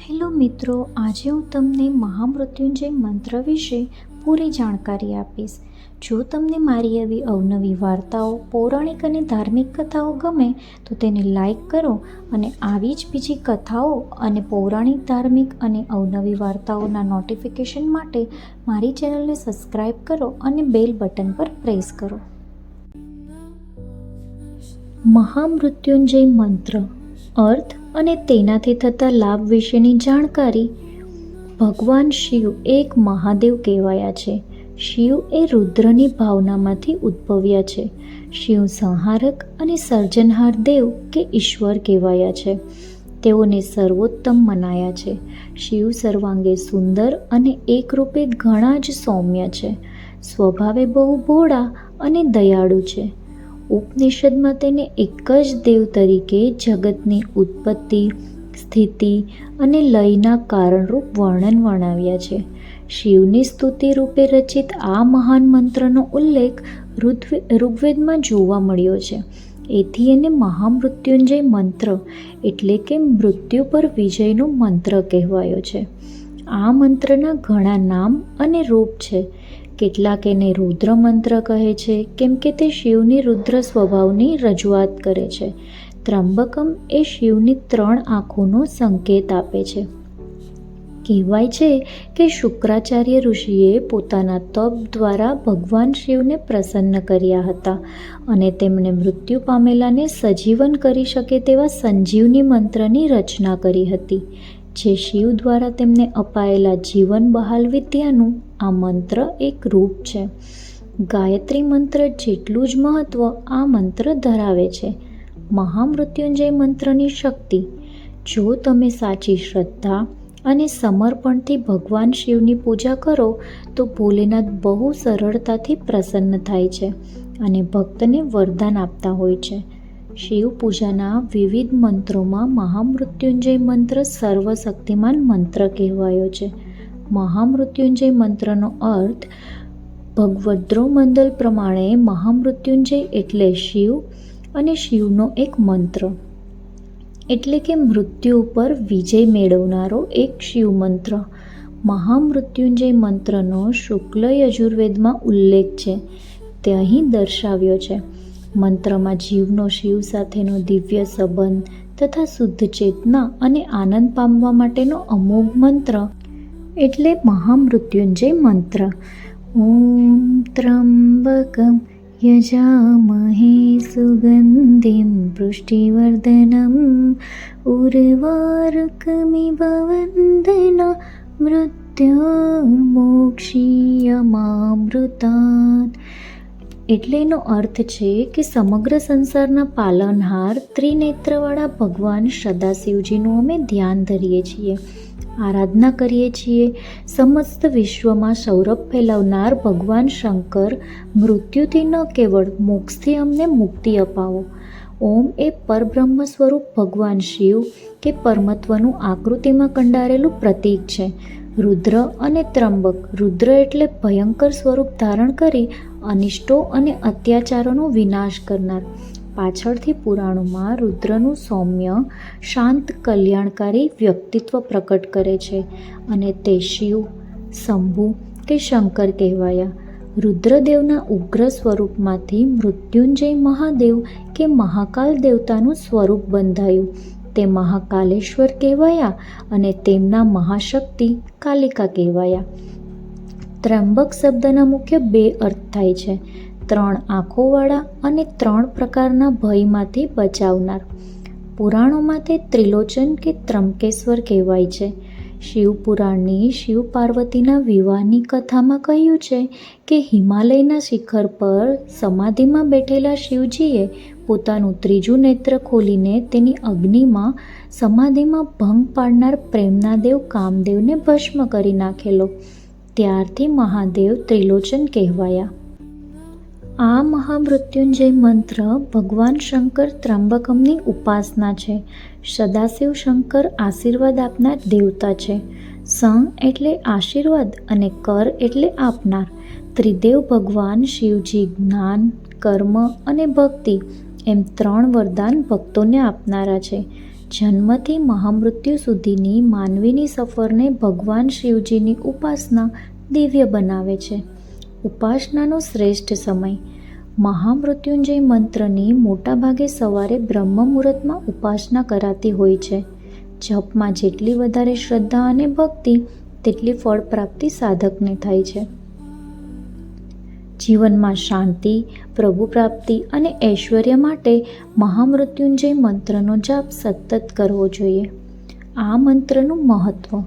Hello મિત્રો, આજે હું તમને મહામૃત્યુંજય મંત્ર વિશે પૂરી જાણકારી આપીશ. જો તમને મારી આવી અવનવી વાર્તાઓ, પૌરાણિક અને ધાર્મિક કથાઓ ગમે તો તેને લાઈક કરો અને આવી જ બીજી કથાઓ અને પૌરાણિક, ધાર્મિક અને અવનવી વાર્તાઓના નોટિફિકેશન માટે મારી ચેનલને સબસ્ક્રાઈબ કરો અને બેલ બટન પર પ્રેસ કરો. મહામૃત્યુંજય મંત્ર અર્થ અને તેનાથી થતા લાભ વિશેની જાણકારી. ભગવાન શિવ એક મહાદેવ કહેવાયા છે. શિવ એ રુદ્રની ભાવનામાંથી ઉદ્ભવ્યા છે. શિવ સંહારક અને સર્જનહાર દેવ કે ઈશ્વર કહેવાયા છે. તેઓને સર્વોત્તમ મનાયા છે. શિવ સર્વાંગે સુંદર અને એકરૂપે ઘણા જ સૌમ્ય છે. સ્વભાવે બહુ ભોળા અને દયાળુ છે. ઉપનિષદમાં તેને એક જ દેવ તરીકે જગતની ઉત્પત્તિ, સ્થિતિ અને લયના કારણરૂપ વર્ણન વર્ણવ્યા છે. શિવની સ્તુતિ રૂપે રચિત આ મહાન મંત્રનો ઉલ્લેખ ઋગ્વેદમાં જોવા મળ્યો છે. એથી એને મહામૃત્યુંજય મંત્ર એટલે કે મૃત્યુ પર વિજયનો મંત્ર કહેવાયો છે. આ મંત્રના ઘણા નામ અને રૂપ છે. કેટલાક એને રુદ્ર મંત્ર કહે છે, કેમ કે તે શિવની રુદ્ર સ્વભાવની રજૂઆત કરે છે. ત્રંબકમ એ શિવની 3 આંખોનો સંકેત આપે છે. કહેવાય છે કે શુક્રાચાર્ય ઋષિએ પોતાના તપ દ્વારા ભગવાન શિવને પ્રસન્ન કર્યા હતા અને તેમણે મૃત્યુ પામેલાને સજીવન કરી શકે તેવા સંજીવની મંત્રની રચના કરી હતી, જે શિવ દ્વારા તેમને અપાયેલા જીવન બહાલ વિદ્યાનું આ મંત્ર એક રૂપ છે. ગાયત્રી મંત્ર જેટલું જ મહત્ત્વ આ મંત્ર ધરાવે છે. મહામૃત્યુંજય મંત્રની શક્તિ. જો તમે સાચી શ્રદ્ધા અને સમર્પણથી ભગવાન શિવની પૂજા કરો તો ભોલેનાથ બહુ સરળતાથી પ્રસન્ન થાય છે અને ભક્તને વરદાન આપતા હોય છે. શિવ પૂજાના વિવિધ મંત્રોમાં મહામૃત્યુંજય મંત્ર સર્વશક્તિમાન મંત્ર કહેવાયો છે. મહામૃત્યુંજય મંત્રનો અર્થ. ભગવદ્ગોમંડલ પ્રમાણે મહામૃત્યુંજય એટલે શિવ અને શિવનો એક મંત્ર, એટલે કે મૃત્યુ ઉપર વિજય મેળવનારો એક શિવ મંત્ર. મહામૃત્યુંજય મંત્રનો શુક્લ યજુર્વેદમાં ઉલ્લેખ છે, તે અહીં દર્શાવ્યો છે. મંત્રમાં જીવનો શિવ સાથેનો દિવ્ય સંબંધ તથા શુદ્ધ ચેતના અને આનંદ પામવા માટેનો અમોઘ મંત્ર એટલે મહામૃત્યુંજય મંત્ર. ઓમ ત્રંબકમ યજામહે સુગંધિમ પુષ્ટિવર્ધનમ ઉર્વારુકમિવ વંદના મૃત્યુર્મોક્ષીયમામૃતાત. એટલે એનો અર્થ છે કે સમગ્ર સંસારના પાલનહાર ત્રિનેત્રવાળા ભગવાન સદાશિવજીનું અમે ધ્યાન ધરીએ છીએ, આરાધના કરીએ છીએ. સમસ્ત વિશ્વમાં સૌરભ ફેલાવનાર ભગવાન શંકર મૃત્યુથી ન કેવળ મોક્ષથી અમને મુક્તિ અપાવો. ઓમ એ પરબ્રહ્મ સ્વરૂપ ભગવાન શિવ કે પરમત્વનું આકૃતિમાં કંડારેલું પ્રતીક છે. રુદ્ર અને ત્રંબક. રુદ્ર એટલે ભયંકર સ્વરૂપ ધારણ કરી અનિષ્ટો અને અત્યાચારોનો વિનાશ કરનાર. પાછળથી પુરાણોમાં રુદ્રનું સૌમ્ય, શાંત, કલ્યાણકારી વ્યક્તિત્વ પ્રકટ કરે છે અને તે શિવ, શંભુ કે શંકર કહેવાયા. રુદ્રદેવના ઉગ્ર સ્વરૂપમાંથી મૃત્યુંજય મહાદેવ કે મહાકાલ દેવતાનું સ્વરૂપ બંધાયું. તે મહાકાલેશ્વર કહેવાયા અને તેમના મહાશક્તિ કાલિકા કહેવાયા. ત્રંબક શબ્દના મુખ્ય 2 અર્થ થાય છે: 3 આંખોવાળા અને 3 પ્રકારના ભયમાંથી બચાવનાર. પુરાણોમાં તે ત્રિલોચન કે ત્રંબકેશ્વર કહેવાય છે. શિવપુરાણની શિવ પાર્વતીના વિવાહની કથામાં કહ્યું છે કે હિમાલયના શિખર પર સમાધિમાં બેઠેલા શિવજીએ પોતાનું 3જું નેત્ર ખોલીને તેની અગ્નિમાં સમાધિમાં ભંગ પાડનાર પ્રેમના દેવ કામદેવને ભસ્મ કરી નાખેલો. ત્યારથી મહાદેવ ત્રિલોચન કહેવાયા. આ મહામૃત્યુંજય મંત્ર ભગવાન શંકર ત્રંબકમની ઉપાસના છે. સદાશિવ શંકર આશીર્વાદ આપનાર દેવતા છે. સં એટલે આશીર્વાદ અને કર એટલે આપનાર. ત્રિદેવ ભગવાન શિવજી જ્ઞાન, કર્મ અને ભક્તિ એમ 3 વરદાન ભક્તોને આપનારા છે. જન્મથી મહામૃત્યુ સુધીની માનવીની સફરને ભગવાન શિવજીની ઉપાસના દિવ્ય બનાવે છે. ઉપાસનાનો શ્રેષ્ઠ સમય. મહામૃત્યુંજય મંત્રની મોટાભાગે સવારે બ્રહ્મ મુહૂર્તમાં ઉપાસના કરાતી હોય છે. જપમાં જેટલી વધારે શ્રદ્ધા અને ભક્તિ તેટલી ફળ પ્રાપ્તિ સાધકને થાય છે. જીવનમાં શાંતિ, પ્રભુ પ્રાપ્તિ અને ઐશ્વર્ય માટે મહામૃત્યુંજય મંત્રનો જાપ સતત કરવો જોઈએ. આ મંત્રનું મહત્ત્વ.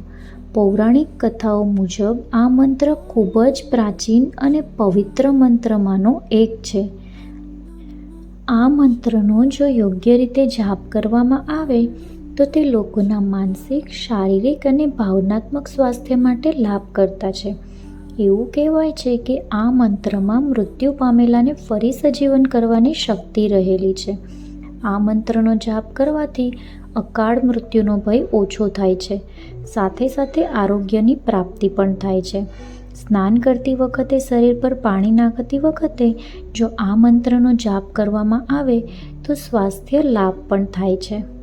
પૌરાણિક કથાઓ મુજબ આ મંત્ર ખૂબ જ પ્રાચીન અને પવિત્ર મંત્રમાંનો એક છે. આ મંત્રનો જો યોગ્ય રીતે જાપ કરવામાં આવે તો તે લોકોના માનસિક, શારીરિક અને ભાવનાત્મક સ્વાસ્થ્ય માટે લાભ કરતા છે. એવું કહેવાય છે કે આ મંત્રમાં મૃત્યુ પામેલાને ફરી સજીવન કરવાની શક્તિ રહેલી છે. આ મંત્રનો જાપ કરવાથી અકાળ મૃત્યુનો ભય ઓછો થાય છે. સાથે સાથે આરોગ્યની પ્રાપ્તિ પણ થાય છે. સ્નાન કરતી વખતે શરીર પર પાણી નાખતી વખતે જો આ મંત્રનો જાપ કરવામાં આવે તો સ્વાસ્થ્ય લાભ પણ થાય છે.